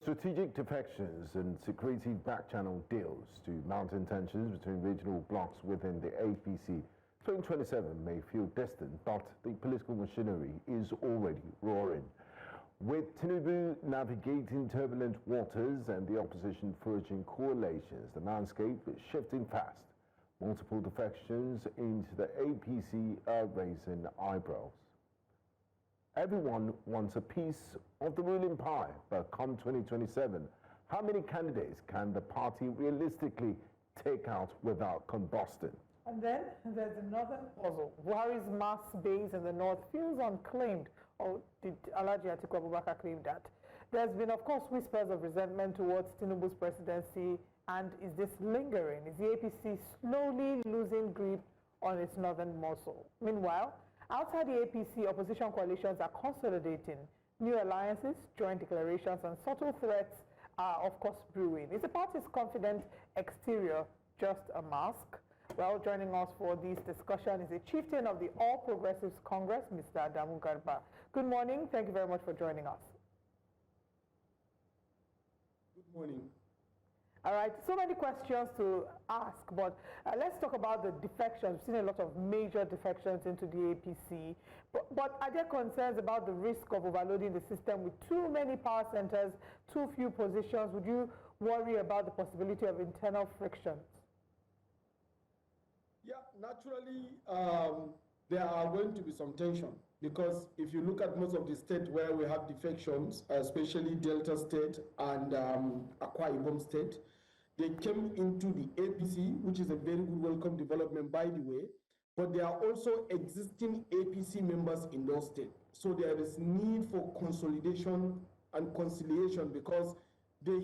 Strategic defections and secretive backchannel deals to mountain tensions between regional blocs within the APC 2027 may feel distant, but the political machinery is already roaring. With Tinubu navigating turbulent waters and the opposition forging coalitions, the landscape is shifting fast. Multiple defections into the APC are raising eyebrows. Everyone wants a piece of the ruling pie, but come 2027, how many candidates can the party realistically take out without combusting? And then there's another puzzle. Buhari's mass base in the north feels unclaimed. Or did Alhaji Atiku Abubakar claim that? There's been, of course, whispers of resentment towards Tinubu's presidency. And is this lingering? Is the APC slowly losing grip on its northern muscle? Meanwhile, outside the APC, opposition coalitions are consolidating. New alliances, joint declarations, and subtle threats are, of course, brewing. Is the party's confident exterior just a mask? Well, joining us for this discussion is the chieftain of the All Progressives Congress, Mr. Adamu Garba. Good morning. Thank you very much for joining us. Good morning. All right, so many questions to ask, but let's talk about the defections. We've seen a lot of major defections into the APC, but are there concerns about the risk of overloading the system with too many power centers, too few positions? Would you worry about the possibility of internal frictions? Yeah, naturally, there are going to be some tension, because if you look at most of the states where we have defections, especially Delta State and Akwa Ibom State, they came into the APC, which is a very good welcome development, by the way, but there are also existing APC members in those states. So there is need for consolidation and conciliation, because they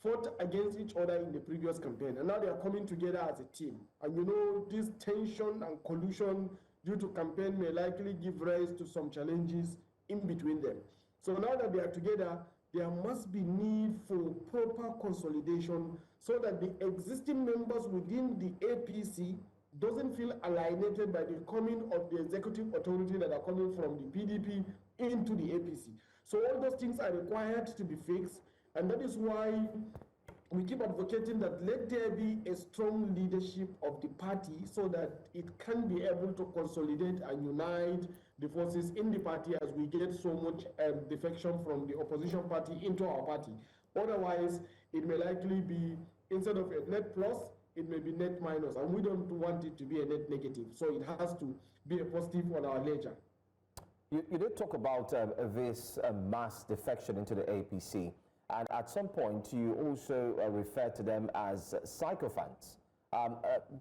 fought against each other in the previous campaign, and now they are coming together as a team. And you know, this tension and collusion due to campaign may likely give rise to some challenges in between them. So now that they are together, there must be need for proper consolidation so that the existing members within the APC doesn't feel alienated by the coming of the executive authority that are coming from the PDP into the APC. So all those things are required to be fixed, and that is why we keep advocating that let there be a strong leadership of the party so that it can be able to consolidate and unite the forces in the party as we get so much defection from the opposition party into our party. Otherwise, it may likely be, instead of a net plus, it may be net minus, and we don't want it to be a net negative. So it has to be a positive on our ledger. You did talk about this mass defection into the APC. And at some point, you also refer to them as sycophants.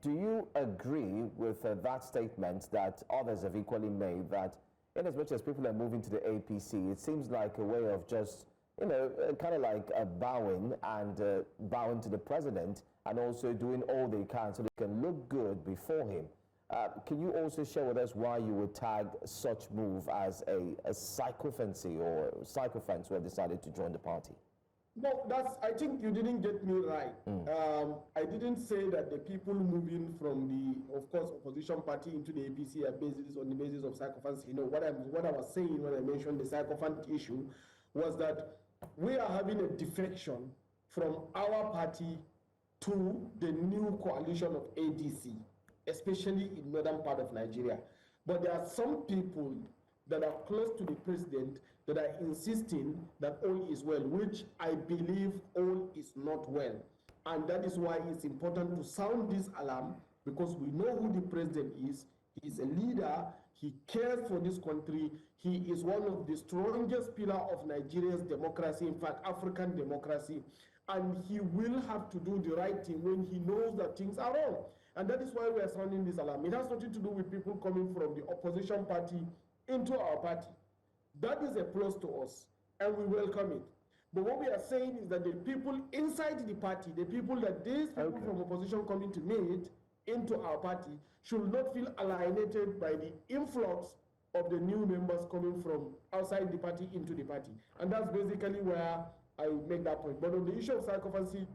Do you agree with that statement that others have equally made, that in as much as people are moving to the APC, it seems like a way of just, you know, kind of like bowing to the president, and also doing all they can so they can look good before him? Can you also share with us why you would tag such move as a sycophancy, or sycophants who have decided to join the party? No, I think you didn't get me right. I didn't say that the people moving from the, of course, opposition party into the APC are on the basis of sycophants. You know, what I was saying when I mentioned the sycophant issue was that we are having a defection from our party to the new coalition of ADC, especially in northern part of Nigeria. But there are some people that are close to the president that are insisting that all is well, which I believe all is not well. And that is why it's important to sound this alarm, because we know who the president is. He's a leader. He cares for this country. He is one of the strongest pillars of Nigeria's democracy, in fact, African democracy. And he will have to do the right thing when he knows that things are wrong. And that is why we are sounding this alarm. It has nothing to do with people coming from the opposition party into our party. That is a plus to us, and we welcome it. But what we are saying is that the people inside the party, the people that these people from opposition coming to meet into our party, should not feel alienated by the influx of the new members coming from outside the party into the party. And that's basically where I make that point. But on the issue of sycophancy,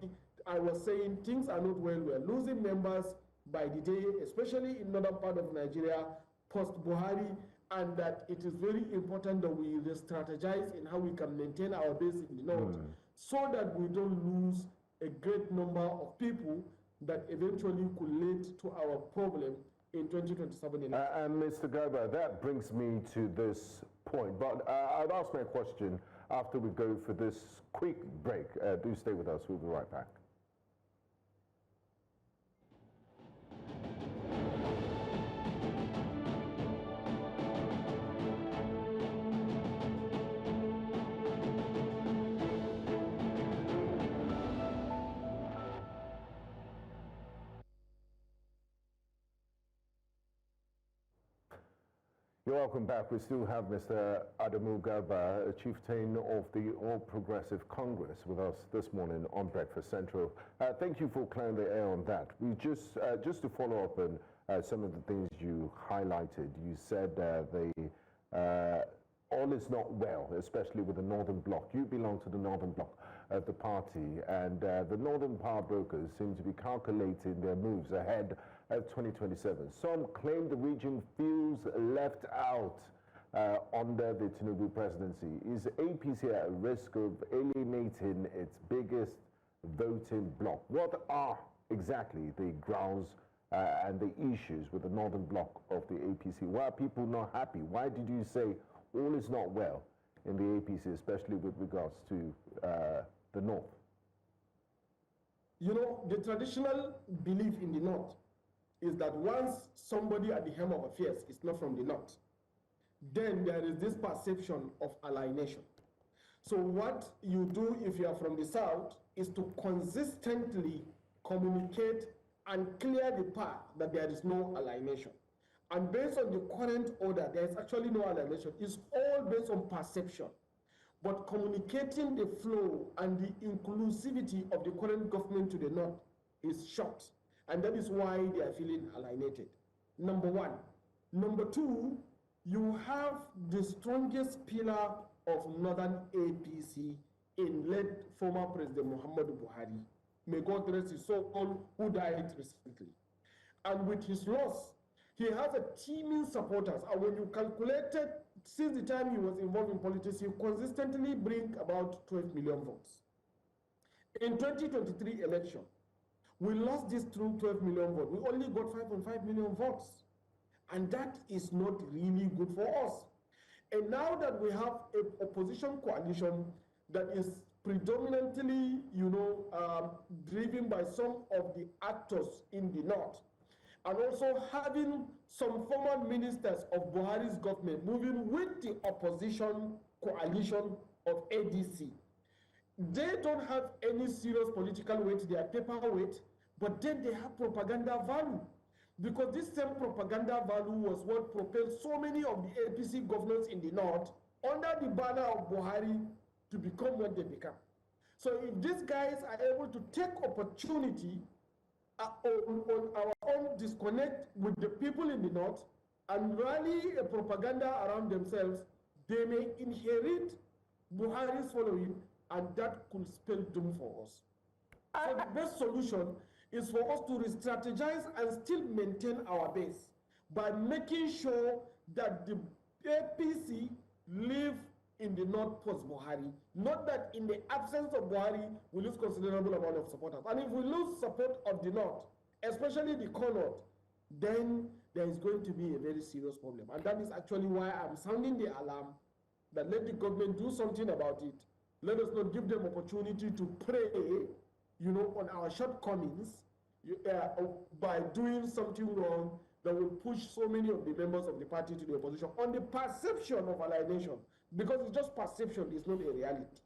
I was saying things are not well. We are losing members by the day, especially in northern part of Nigeria, post-Buhari, and that it is very important that we strategize in how we can maintain our base in the north, so that we don't lose a great number of people that eventually could lead to our problem in 2027 election. And Mr. Garba, that brings me to this point, but I'll ask my question after we go for this quick break. Do stay with us, we'll be right back. You're welcome back. We still have Mr. Adamu Garba, chieftain of the All Progressive Congress, with us this morning on Breakfast Central. Thank you for clearing the air on that. We just to follow up on some of the things you highlighted. You said all is not well, especially with the Northern Bloc. You belong to the Northern Bloc of the party, and the Northern power brokers seem to be calculating their moves ahead of 2027. Some claim the region feels left out under the Tinubu presidency. Is APC at risk of alienating its biggest voting bloc? What are exactly the grounds and the issues with the Northern Bloc of the APC? Why are people not happy? Why did you say all is not well in the APC, especially with regards to the North? You know, the traditional belief in the North is that once somebody at the helm of affairs is not from the North, then there is this perception of alienation. So what you do if you are from the South is to consistently communicate and clear the path that there is no alienation. And based on the current order, there is actually no alienation. It's all based on perception. But communicating the flow and the inclusivity of the current government to the North is short. And that is why they are feeling alienated. Number one. Number two, you have the strongest pillar of Northern APC in late former President Muhammadu Buhari. May God rest his soul, who died recently. And with his loss, he has a teeming supporters. And when you calculate it, since the time he was involved in politics, he consistently bring about 12 million votes. In 2023 election, we lost this through 12 million votes. We only got 5.5 million votes. And that is not really good for us. And now that we have an opposition coalition that is predominantly, driven by some of the actors in the North, and also having some former ministers of Buhari's government moving with the opposition coalition of ADC, they don't have any serious political weight. They are paperweight, but then they have propaganda value. Because this same propaganda value was what propelled so many of the APC governors in the North under the banner of Buhari to become what they become. So if these guys are able to take opportunity on our own disconnect with the people in the North and rally a propaganda around themselves, they may inherit Buhari's following, and that could spell doom for us. So the best solution is for us to re-strategize and still maintain our base by making sure that the APC live in the North post-Buhari, not that in the absence of Buhari, we lose considerable amount of supporters. And if we lose support of the North, especially the core North, then there is going to be a very serious problem. And that is actually why I'm sounding the alarm that let the government do something about it. Let us not give them opportunity to prey, on our shortcomings by doing something wrong that will push so many of the members of the party to the opposition on the perception of alienation, because it's just perception, it's not a reality.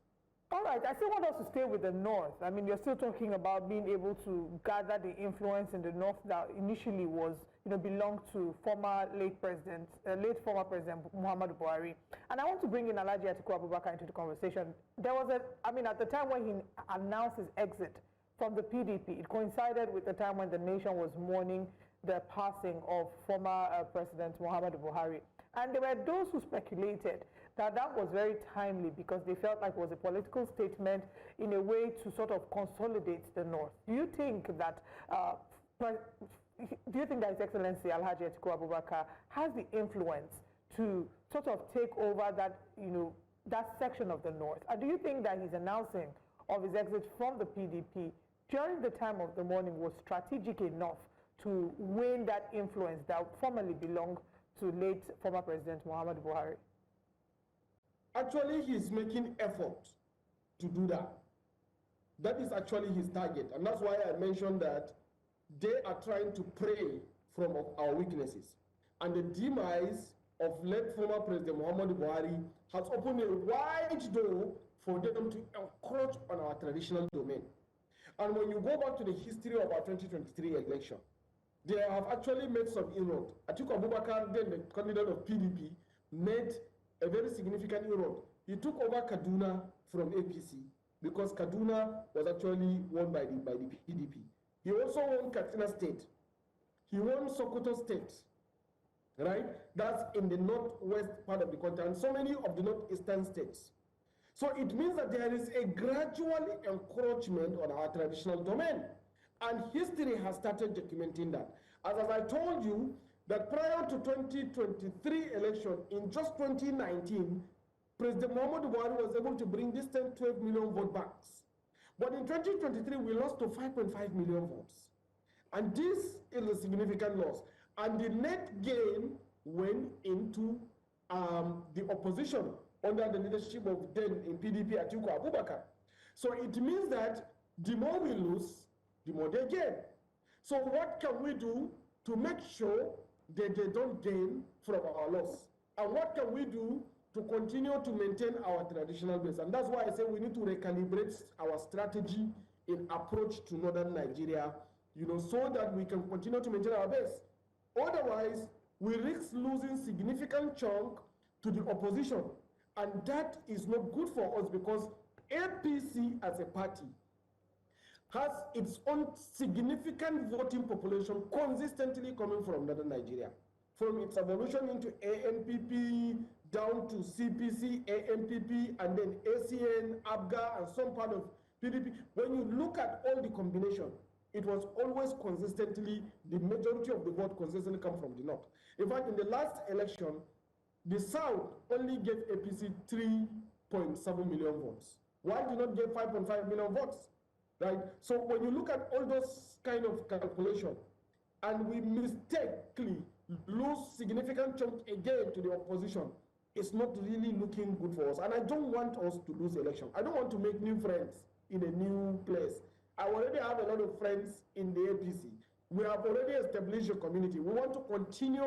All right, I still want us to stay with the North. I mean, you're still talking about being able to gather the influence in the North that initially was, belonged to late former President Muhammadu Buhari. And I want to bring in Alhaji Atiku Abubakar into the conversation. There was at the time when he announced his exit from the PDP, it coincided with the time when the nation was mourning the passing of former President Muhammadu Buhari. And there were those who speculated that was very timely because they felt like it was a political statement in a way to sort of consolidate the North. Do you think that His Excellency Alhaji Atiku Abubakar has the influence to sort of take over that, that section of the North? And do you think that his announcing of his exit from the PDP during the time of the morning was strategic enough to win that influence that formerly belonged to late former President Muhammadu Buhari? Actually, he's making effort to do that. That is actually his target. And that's why I mentioned that they are trying to prey from our weaknesses. And the demise of late former President Muhammadu Buhari has opened a wide door for them to encroach on our traditional domain. And when you go back to the history of our 2023 election, they have actually made some inroad. Atiku Abubakar, then the candidate of PDP, made a very significant inroad. He took over Kaduna from APC because Kaduna was actually won by the PDP. He also won Katsina State. He won Sokoto State, right? That's in the northwest part of the country, and so many of the northeastern states. So it means that there is a gradual encroachment on our traditional domain. And history has started documenting that. As I told you, that prior to 2023 election, in just 2019, President Muhammadu Buhari was able to bring this 12 million vote backs. But in 2023, we lost to 5.5 million votes. And this is a significant loss. And the net gain went into the opposition under the leadership of then in PDP Atiku Abubakar. So it means that the more we lose, the more they gain. So what can we do to make sure that they don't gain from our loss? And what can we do to continue to maintain our traditional base? And that's why I say we need to recalibrate our strategy in approach to northern Nigeria, so that we can continue to maintain our base. Otherwise, we risk losing significant chunk to the opposition. And that is not good for us because APC as a party has its own significant voting population consistently coming from northern Nigeria. From its evolution into ANPP, down to CPC, ANPP, and then ACN, ABGA, and some part of PDP. When you look at all the combination, it was always consistently, the majority of the vote consistently come from the north. In fact, in the last election, the South only gave APC 3.7 million votes. Why did not get 5.5 million votes? Right? So when you look at all those kind of calculation, and we mistakenly lose significant chunk again to the opposition, it's not really looking good for us. And I don't want us to lose election. I don't want to make new friends in a new place. I already have a lot of friends in the APC. We have already established a community. We want to continue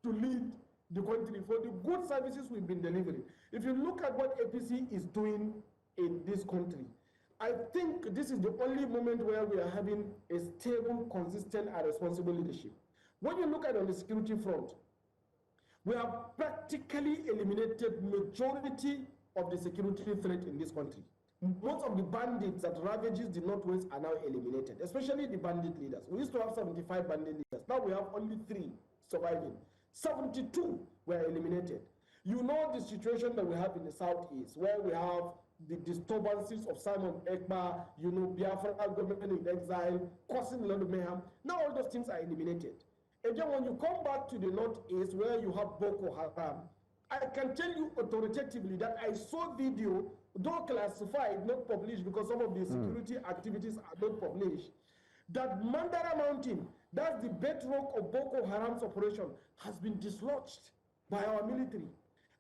to lead the country for the good services we've been delivering. If you look at what APC is doing in this country, I think this is the only moment where we are having a stable, consistent, and responsible leadership. When you look at on the security front, we have practically eliminated majority of the security threat in this country. Most of the bandits that ravages the Northwest are now eliminated, especially the bandit leaders. We used to have 75 bandit leaders. Now we have only 3 surviving. 72 were eliminated. You know the situation that we have in the Southeast, where we have the disturbances of Simon Ekpa, Biafra government in exile, causing a lot of mayhem. Now all those things are eliminated. Again, when you come back to the Northeast, where you have Boko Haram, I can tell you authoritatively that I saw video, though classified, not published because some of the security activities are not published, that Mandara Mountain, that's the bedrock of Boko Haram's operation, has been dislodged by our military.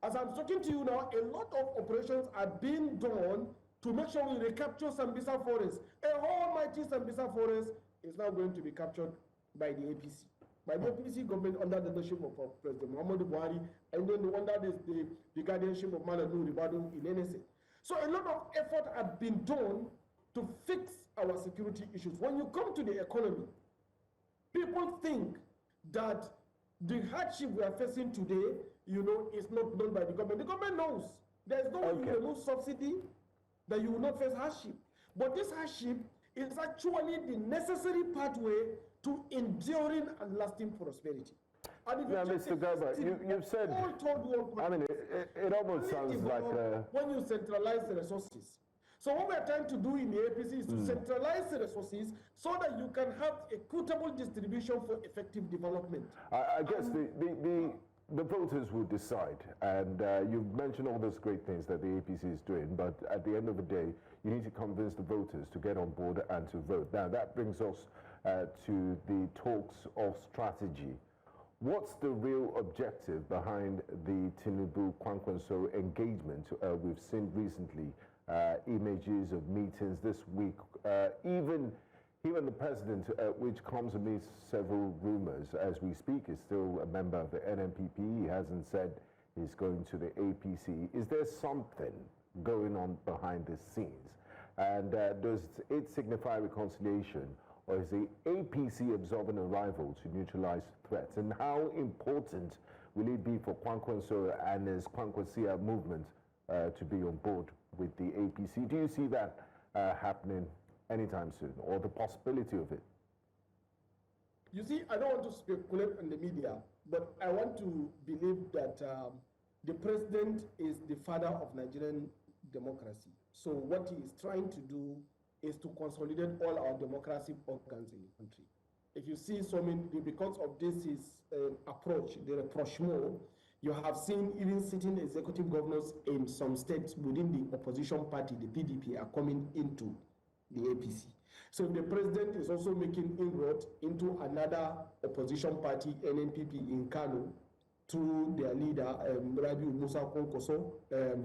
As I'm talking to you now, a lot of operations are being done to make sure we recapture Sambisa Forest. A whole mighty Sambisa Forest is now going to be captured by the APC. By the APC government under the leadership of President Muhammadu Buhari, and then under the guardianship of Maladu Ribadu in NSA. So a lot of effort have been done to fix our security issues. When you come to the economy, people think that the hardship we are facing today, is not done by the government. The government knows. There is no way you remove subsidy that you will not face hardship. But this hardship is actually the necessary pathway to enduring and lasting prosperity. And if Mr. Garba, you've said, it almost sounds like when you centralize the resources. So what we are trying to do in the APC is to centralize the resources so that you can have equitable distribution for effective development. I guess the voters will decide. And you've mentioned all those great things that the APC is doing, but at the end of the day, you need to convince the voters to get on board and to vote. Now, that brings us to the talks of strategy. What's the real objective behind the Tinubu-Kwankwaso engagement? We've seen recently images of meetings this week. Even the president, which comes amidst several rumors as we speak, is still a member of the NNPP. He hasn't said he's going to the APC. Is there something going on behind the scenes? And does it signify reconciliation, or is the APC absorbing a rival to neutralize threats? And how important will it be for Kwankwaso and his Kwankwasia movement to be on board with the APC? Do you see that happening anytime soon, or the possibility of it? You see, I don't want to speculate on the media, but I want to believe that the president is the father of Nigerian democracy. So what he is trying to do is to consolidate all our democratic organs in the country. If you see so many, because of this his approach, the rapprochement, you have seen even sitting executive governors in some states within the opposition party, the PDP, are coming into the APC. So the president is also making inroads into another opposition party, NNPP in Kano, through their leader, Rabiu Musa Kwankwaso,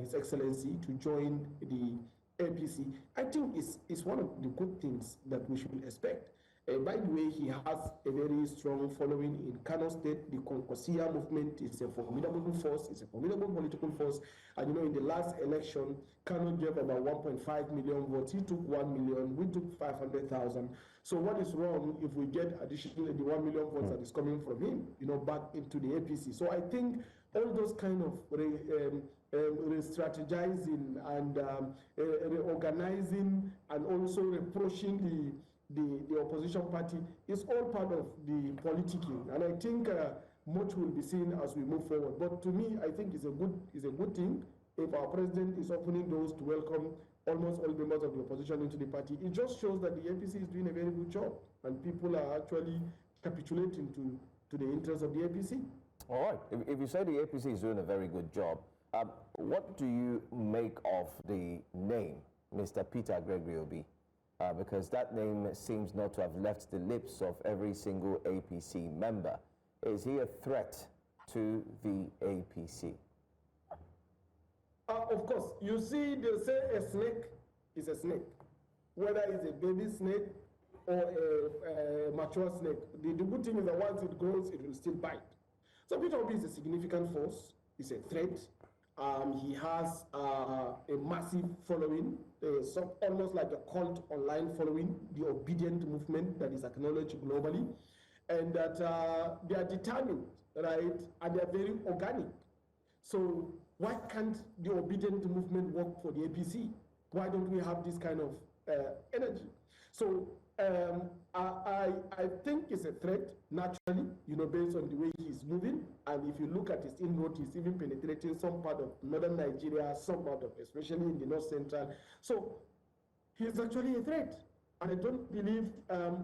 His Excellency, to join the APC. I think it's one of the good things that we should expect. By the way, he has a very strong following in Kano State. The Kwankwasia movement is a formidable force, it's a formidable political force. And you know, in the last election, Kano gave about 1.5 million votes. He took 1 million, we took 500,000. So what is wrong if we get additionally the 1 million votes that is coming from him, you know, back into the APC? So I think all those kind of re-strategizing and reorganizing and also reproaching the opposition party is all part of the politicking, and I think much will be seen as we move forward. But to me, I think it's a good thing if our president is opening doors to welcome almost all members of the opposition into the party. It just shows that the APC is doing a very good job, and people are actually capitulating to the interests of the APC. All right. If you say the APC is doing a very good job, what do you make of the name, Mr. Peter Obi? Because that name seems not to have left the lips of every single APC member. Is he a threat to the APC? Of course. You see, they say a snake is a snake. Whether it's a baby snake or a mature snake. The good thing is that once it grows, it will still bite. So Peter Obi is a significant force. It's a threat. He has a massive following, almost like a cult online following, the obedient movement that is acknowledged globally, and that they are determined, right, and they are very organic. So why can't the obedient movement work for the APC? Why don't we have this kind of energy? So I think it's a threat, naturally, you know, based on the way he's moving. And if you look at his inroad, he's even penetrating some part of northern Nigeria, some part of, especially in the north central. So he's actually a threat. And I don't believe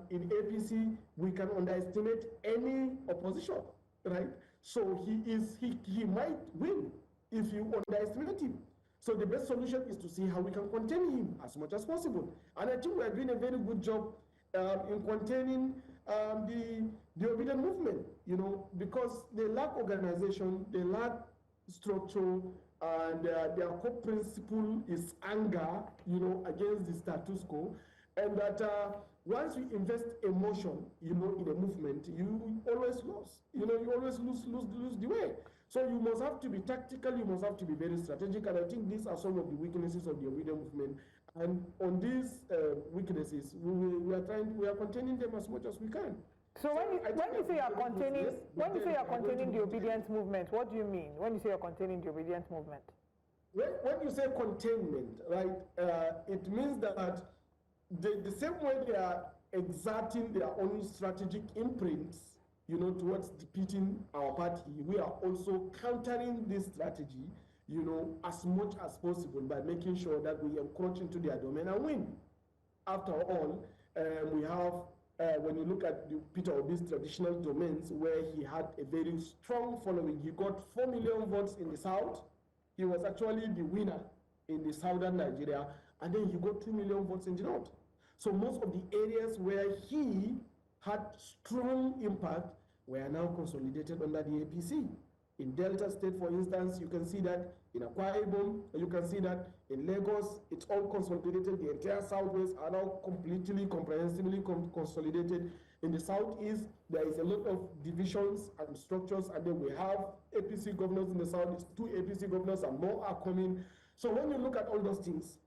in APC we can underestimate any opposition, right? So he might win if you underestimate him. So the best solution is to see how we can contain him as much as possible. And I think we are doing a very good job in containing the obedient movement, you know, because they lack organization, they lack structure, and their core principle is anger, you know, against the status quo. And that once you invest emotion, you know, in a movement, you always lose. You know, you always lose the way. So you must have to be tactical, you must have to be very strategic, and I think these are some of the weaknesses of the obedient movement. And on these weaknesses, we are containing them as much as we can. So when you say you are containing the obedient movement, what do you mean? When you say you're containing the obedient movement? When you say containment, right, it means that the same way they are exerting their own strategic imprints, you know, towards defeating our party, we are also countering this strategy, you know, as much as possible by making sure that we encroach into their domain and win. After all, we have when you look at Peter Obi's traditional domains, where he had a very strong following. He got 4 million votes in the south. He was actually the winner in the southern Nigeria, and then he got 2 million votes in the north. So most of the areas where he had strong impact were now consolidated under the APC. In Delta State, for instance, you can see that in Akwa Ibom, you can see that in Lagos, it's all consolidated. The entire Southwest are now completely, comprehensively consolidated. In the Southeast, there is a lot of divisions and structures, and then we have APC governors in the South. It's 2 APC governors, and more are coming. So when you look at all those things,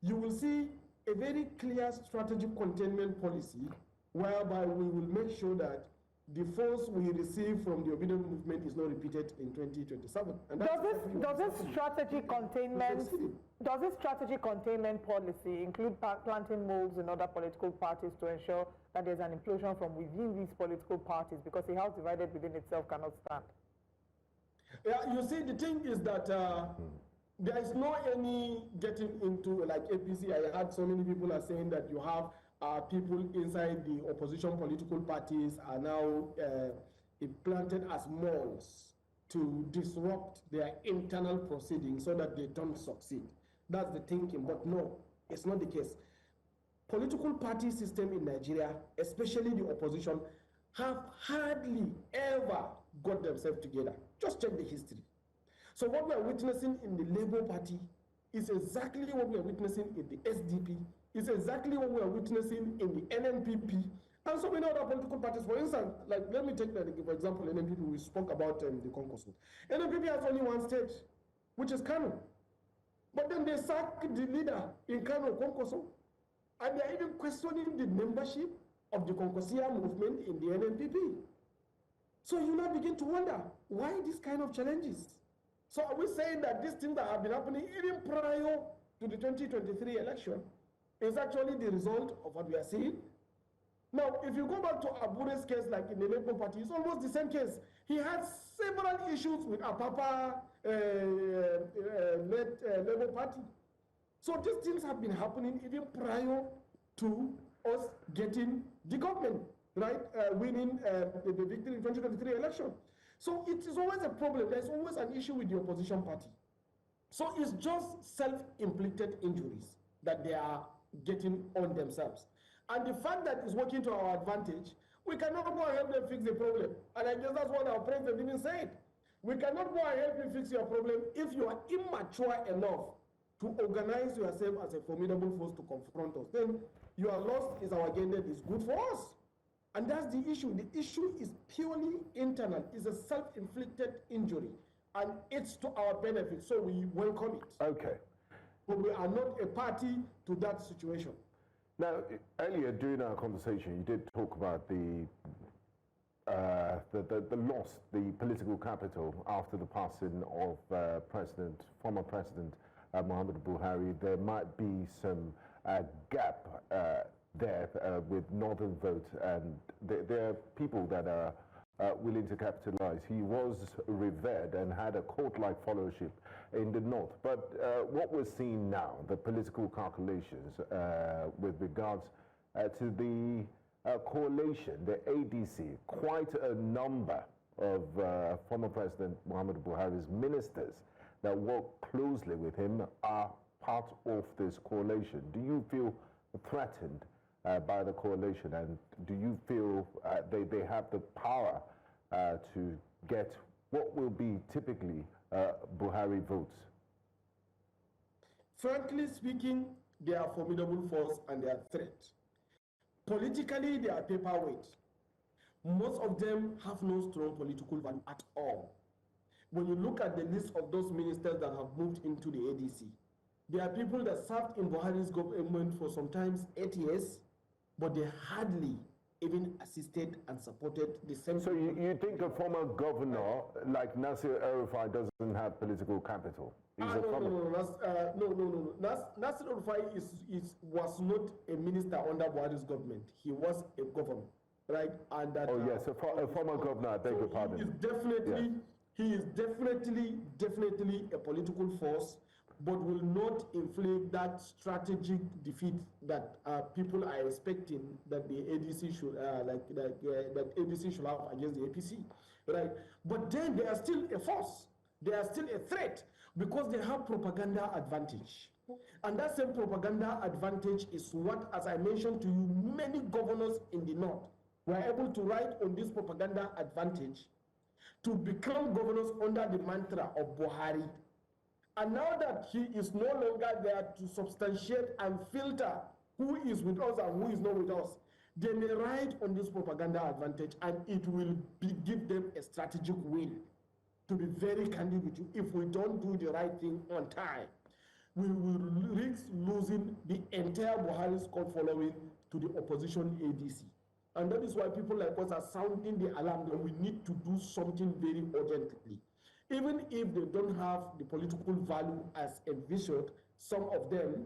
you will see a very clear strategic containment policy whereby we will make sure that the force we receive from the obedient movement is not repeated in 2027. And does this strategy containment policy include planting moves in other political parties to ensure that there's an implosion from within these political parties, because a house divided within itself cannot stand? Yeah, you see, the thing is that there is no any getting into like APC. I heard so many people are saying that you have people inside the opposition political parties are now implanted as malls to disrupt their internal proceedings so that they don't succeed. That's the thinking, but no, it's not the case. Political party system in Nigeria, especially the opposition, have hardly ever got themselves together. Just check the history. So what we are witnessing in the Labour Party is exactly what we are witnessing in the SDP. It's exactly what we are witnessing in the NNPP and so many other political parties. For instance, like let me take for example, NNPP. We spoke about the Concourse. NNPP has only one state, which is Kano. But then they sacked the leader in Kano, Concourse, and they are even questioning the membership of the Concoursia movement in the NNPP. So you now begin to wonder why these kind of challenges. So are we saying that these things that have been happening even prior to the 2023 election is actually the result of what we are seeing? Now, if you go back to Abure's case, like in the Labour Party, it's almost the same case. He had several issues with led Labour Party. So these things have been happening even prior to us getting the government, right? Winning the victory in 2023 election. So it is always a problem. There's always an issue with the opposition party. So it's just self-inflicted injuries that they are getting on themselves. And the fact that it's working to our advantage, we cannot go and help them fix the problem. And I guess that's what our president even said. We cannot go and help you fix your problem if you are immature enough to organize yourself as a formidable force to confront us. Then your loss is our gain, that is good for us. And that's the issue. The issue is purely internal. It's a self-inflicted injury. And it's to our benefit, so we welcome it. Okay. But we are not a party to that situation. Now, earlier during our conversation, you did talk about the loss, the political capital after the passing of former President Muhammadu Buhari. There might be some gap there with Northern vote, and there are people that are willing to capitalize. He was revered and had a court-like fellowship in the North. But what we're seeing now, the political calculations with regards to the coalition, the ADC, quite a number of former President Muhammadu Buhari's ministers that work closely with him are part of this coalition. Do you feel threatened by the coalition, and do you feel they have the power to get what will be typically Buhari votes? Frankly speaking, they are a formidable force and they are a threat. Politically, they are paperweight. Most of them have no strong political value at all. When you look at the list of those ministers that have moved into the ADC, there are people that served in Buhari's government for sometimes 8 years, but they hardly even assisted and supported the same. So you think a former governor like Nasir El-Rufai doesn't have political capital? No. Nasir El-Rufai was not a minister under Buhari's government. He was a governor, right? And that, yes, a former governor, I beg your pardon. He is definitely a political force, but will not inflict that strategic defeat that people are expecting that the ADC should that ADC should have against the APC, right? But then they are still a force, they are still a threat because they have propaganda advantage. And that same propaganda advantage is what, as I mentioned to you, many governors in the north were able to ride on this propaganda advantage to become governors under the mantra of Buhari. And now that he is no longer there to substantiate and filter who is with us and who is not with us, they may ride on this propaganda advantage, and it will give them a strategic win. To be very candid with you, if we don't do the right thing on time, we will risk losing the entire Buhari's cult following to the opposition ADC. And that is why people like us are sounding the alarm that we need to do something very urgently. Even if they don't have the political value as envisioned, some of them,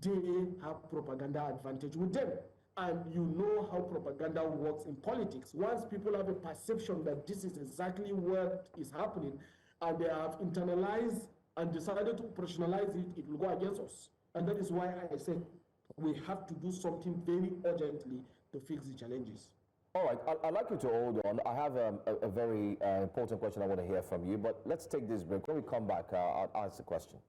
they have propaganda advantage with them. And you know how propaganda works in politics. Once people have a perception that this is exactly what is happening, and they have internalized and decided to operationalize it, it will go against us. And that is why I said we have to do something very urgently to fix the challenges. All right, I'd like you to hold on. I have a very important question I want to hear from you, but let's take this break. When we come back, I'll ask the question.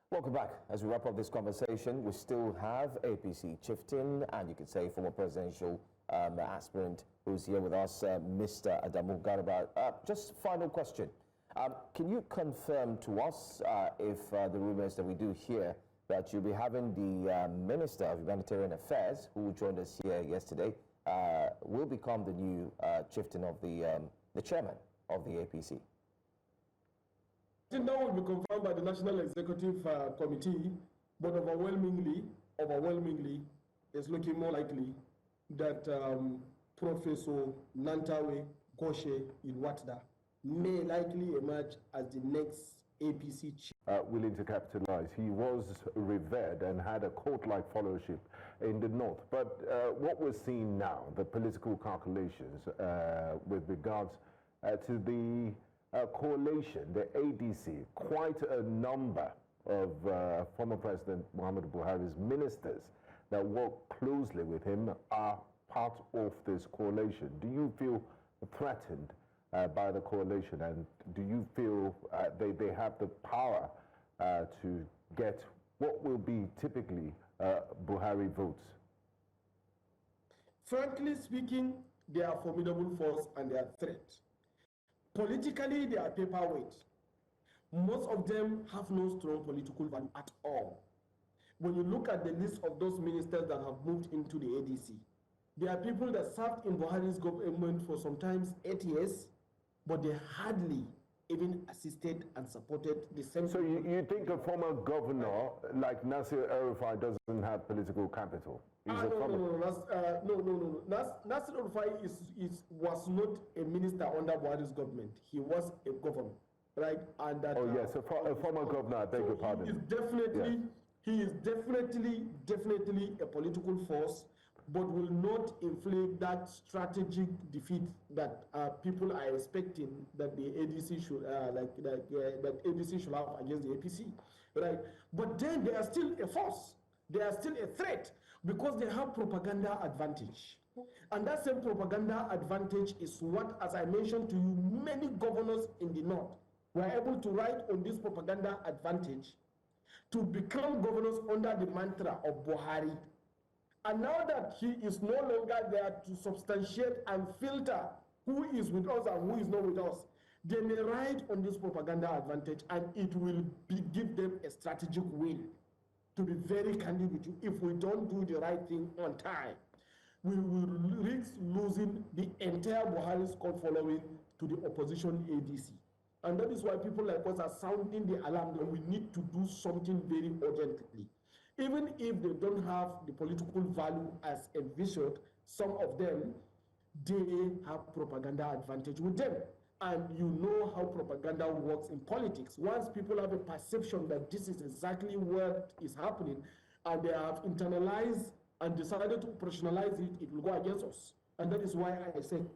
Welcome back. As we wrap up this conversation, we still have APC chieftain and you could say former presidential aspirant who's here with us, Mr. Adamu Garba. Just final question. Can you confirm to us if the rumors that we do hear that you'll be having the Minister of Humanitarian Affairs, who joined us here yesterday, will become the new chieftain of the chairman of the APC? I think that will be confirmed by the National Executive Committee, but overwhelmingly, it's looking more likely that Professor Nantawe Goshe Ilwatda may likely emerge as the next APC chief. Willing to capitalize. He was revered and had a court-like fellowship in the north. But what we're seeing now, the political calculations with regards to the coalition, the ADC, quite a number of former President Muhammadu Buhari's ministers that work closely with him are part of this coalition. Do you feel threatened by the coalition, and do you feel they have the power to get what will be typically Buhari votes? Frankly speaking, they are a formidable force and they are a threat. Politically, they are paperweight. Most of them have no strong political value at all. When you look at the list of those ministers that have moved into the ADC, there are people that served in Buhari's government for sometimes 8 years, but they hardly even assisted and supported the same. So you think a former governor like Nasir El-Rufai doesn't have political capital? No. Nasir El-Rufai was not a minister under Buhari's government. He was a governor, right? And that, yes, a former governor, I beg your pardon. He is definitely a political force, but will not inflict that strategic defeat that people are expecting that the ADC should that ADC should have against the APC, right? But then they are still a force, they are still a threat because they have propaganda advantage. And that same propaganda advantage is what, as I mentioned to you, many governors in the north were able to ride on this propaganda advantage to become governors under the mantra of Buhari. And now that he is no longer there to substantiate and filter who is with us and who is not with us, they may ride on this propaganda advantage, and it will give them a strategic win. To be very candid with you, if we don't do the right thing on time, we will risk losing the entire Buhari's cult following to the opposition ADC. And that is why people like us are sounding the alarm that we need to do something very urgently. Even if they don't have the political value as envisioned, some of them, they have propaganda advantage with them. And you know how propaganda works in politics. Once people have a perception that this is exactly what is happening, and they have internalized and decided to operationalize it, it will go against us. And that is why I said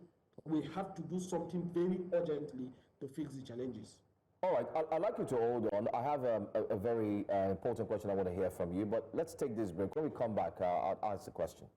we have to do something very urgently to fix the challenges. All right, I'd like you to hold on. I have a very important question I want to hear from you, but let's take this break. When we come back, I'll ask the question.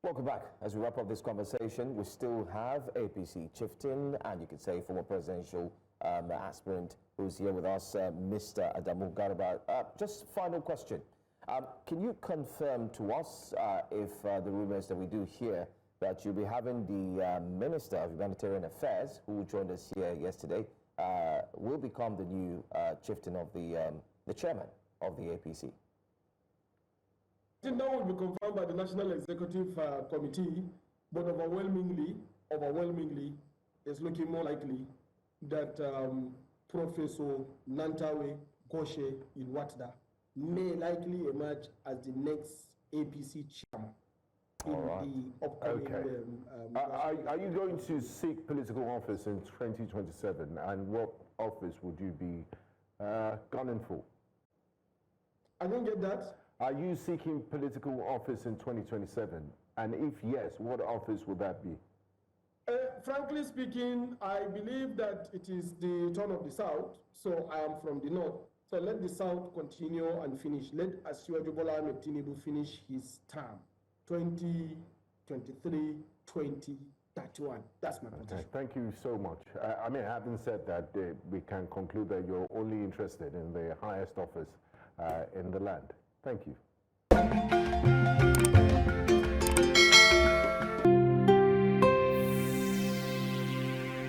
Welcome back. As we wrap up this conversation, we still have APC chieftain and you could say former presidential aspirant who's here with us, Mr. Adamu Garba. Just final question. Can you confirm to us if the rumors that we do hear that you'll be having the Minister of Humanitarian Affairs, who joined us here yesterday, will become the new chieftain of the chairman of the APC? I think that will be confirmed by the National Executive Committee, but overwhelmingly, it's looking more likely that Professor Nantawe Goshe Ilwatda may likely emerge as the next APC chairman in the upcoming. Are you going to seek political office in 2027, and what office would you be gunning for? I didn't get that. Are you seeking political office in 2027? And if yes, what office would that be? Frankly speaking, I believe that it is the turn of the South, so I am from the North. So let the South continue and finish. Let Asiwaju Bola Ahmed Tinubu finish his term, 2023, 2031. That's my position. Okay, thank you so much. I mean, having said that, we can conclude that you're only interested in the highest office in the land. Thank you.